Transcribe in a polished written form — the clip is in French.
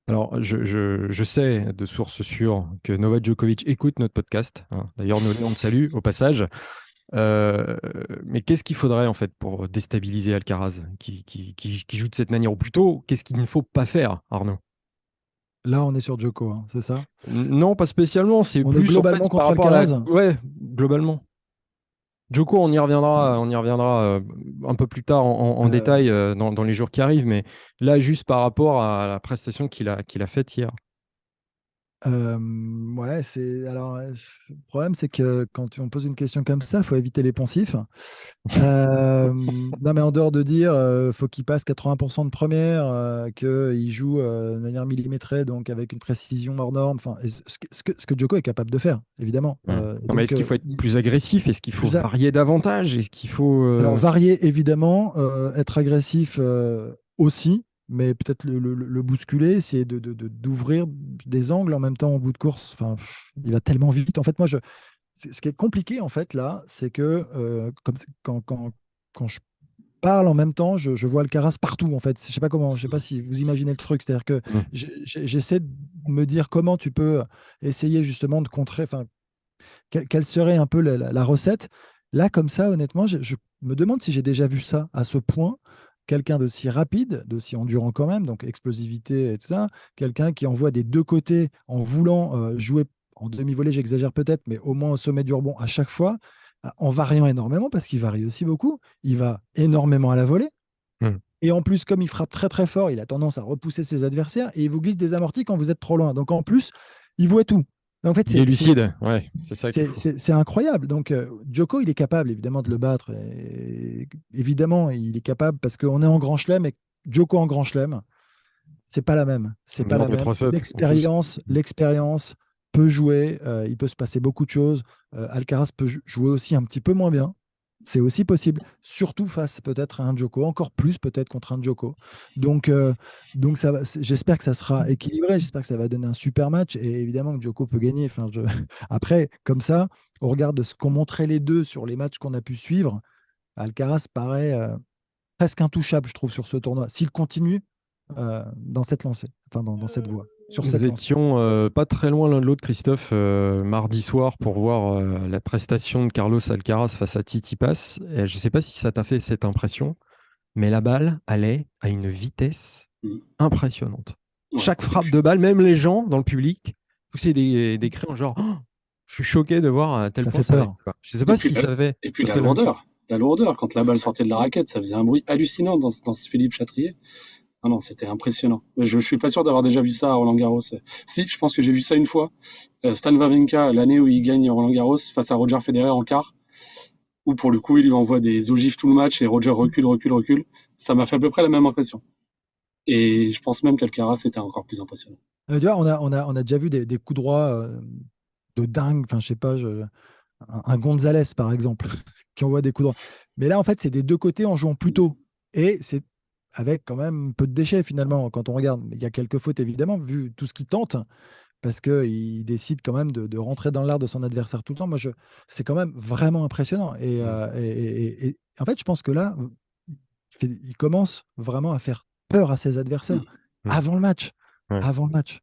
Alors, je sais de sources sûres que Novak Djokovic écoute notre podcast, hein. D'ailleurs, on te salue au passage. Euh, mais qu'est-ce qu'il faudrait en fait pour déstabiliser Alcaraz qui joue de cette manière? Ou plutôt, qu'est-ce qu'il ne faut pas faire, Arnaud? Là, on est sur Djoko, hein, c'est ça? Non, pas spécialement. C'est On est plus en fait globalement par contre rapport à la. Alcaraz? Ouais, globalement. Djoko, on y reviendra un peu plus tard en Euh, détail dans les jours qui arrivent. Mais là, juste par rapport à la prestation qu'il a faite hier. ouais, le problème, c'est que quand on pose une question comme ça, il faut éviter les poncifs. Non, mais en dehors de dire, faut qu'il passe 80% de première, qu'il joue de manière millimétrée, donc avec une précision hors norme, enfin, et ce que Djoko est capable de faire, évidemment. Hmm. Non, mais est-ce qu'il faut être plus agressif? Est-ce qu'il faut C'est ça. varier davantage? Est-ce qu'il faut. Alors, varier, évidemment, être agressif aussi, mais peut-être le bousculer, essayer d'ouvrir des angles en même temps au bout de course. Enfin, il va tellement vite. En fait, ce qui est compliqué, en fait, là, c'est que quand je parle en même temps, je vois le Alcaraz partout, en fait. Je sais pas comment, je sais pas si vous imaginez le truc. C'est-à-dire que Hmm. j'essaie de me dire comment tu peux essayer justement de contrer, enfin, quelle serait un peu la recette. Là, comme ça, honnêtement, je me demande si j'ai déjà vu ça à ce point. Quelqu'un d'aussi rapide, d'aussi endurant quand même, donc explosivité et tout ça. Quelqu'un qui envoie des deux côtés en voulant jouer en demi-volée, j'exagère peut-être, mais au moins au sommet du rebond à chaque fois, en variant énormément, parce qu'il varie aussi beaucoup. Il va énormément à la volée. Hmm. Et en plus, comme il frappe très très fort, il a tendance à repousser ses adversaires et il vous glisse des amortis quand vous êtes trop loin. Donc en plus, il voit tout. En fait, Il est lucide, ouais, c'est ça qu'il faut. c'est incroyable. Donc, Djoko, il est capable évidemment de le battre. Et, évidemment, il est capable parce qu'on est en grand chelem et Djoko en grand chelem, c'est pas la même. C'est pas Non, la mais même. 3-7 en plus. L'expérience peut jouer. Il peut se passer beaucoup de choses. Alcaraz peut jouer aussi un petit peu moins bien. C'est aussi possible, surtout face peut-être à un Djoko, encore plus peut-être contre un Djoko. Donc, j'espère que ça sera équilibré, j'espère que ça va donner un super match et évidemment que Djoko peut gagner. Enfin, Après, comme ça, au regard de ce qu'ont montré les deux sur les matchs qu'on a pu suivre, Alcaraz paraît presque intouchable, je trouve, sur ce tournoi. S'il continue dans cette lancée, enfin dans cette voie, sur Nous cette lancée. étions pas très loin l'un de l'autre, Christophe, mardi soir pour voir la prestation de Carlos Alcaraz face à Tsitsipas. Et je ne sais pas si ça t'a fait cette impression, mais la balle allait à une vitesse Mm. impressionnante. Ouais. Chaque frappe de balle, même les gens dans le public poussaient des cris en genre «Oh, je suis choqué de voir à tel Ça point fait ça allait peur. vite, quoi». Je ne sais Et pas puis, si ça fait, et puis ça fait la même chose. la lourdeur, quand la balle sortait de la raquette, ça faisait un bruit hallucinant dans ce Philippe Chatrier. Ah non, c'était impressionnant. Je suis pas sûr d'avoir déjà vu ça à Roland Garros. Si, je pense que j'ai vu ça une fois. Stan Wawrinka, l'année où il gagne Roland Garros face à Roger Federer en quart, où pour le coup il lui envoie des ogives tout le match et Roger recule, recule, recule. Ça m'a fait à peu près la même impression. Et je pense même qu'Alcaraz était encore plus impressionnant. Tu vois, on a déjà vu des coups droits de dingue. Enfin, je sais pas, un Gonzalez, par exemple, qui envoie des coups droits. Mais là, en fait, c'est des deux côtés en jouant plus tôt. Et c'est avec quand même peu de déchets, finalement, quand on regarde. Mais il y a quelques fautes, évidemment, vu tout ce qu'il tente, parce qu'il décide quand même de rentrer dans l'art de son adversaire tout le temps. C'est quand même vraiment impressionnant. Mm. Et en fait, je pense que là, il commence vraiment à faire peur à ses adversaires Mm. Mm. avant le match. Ouais. Avant le match.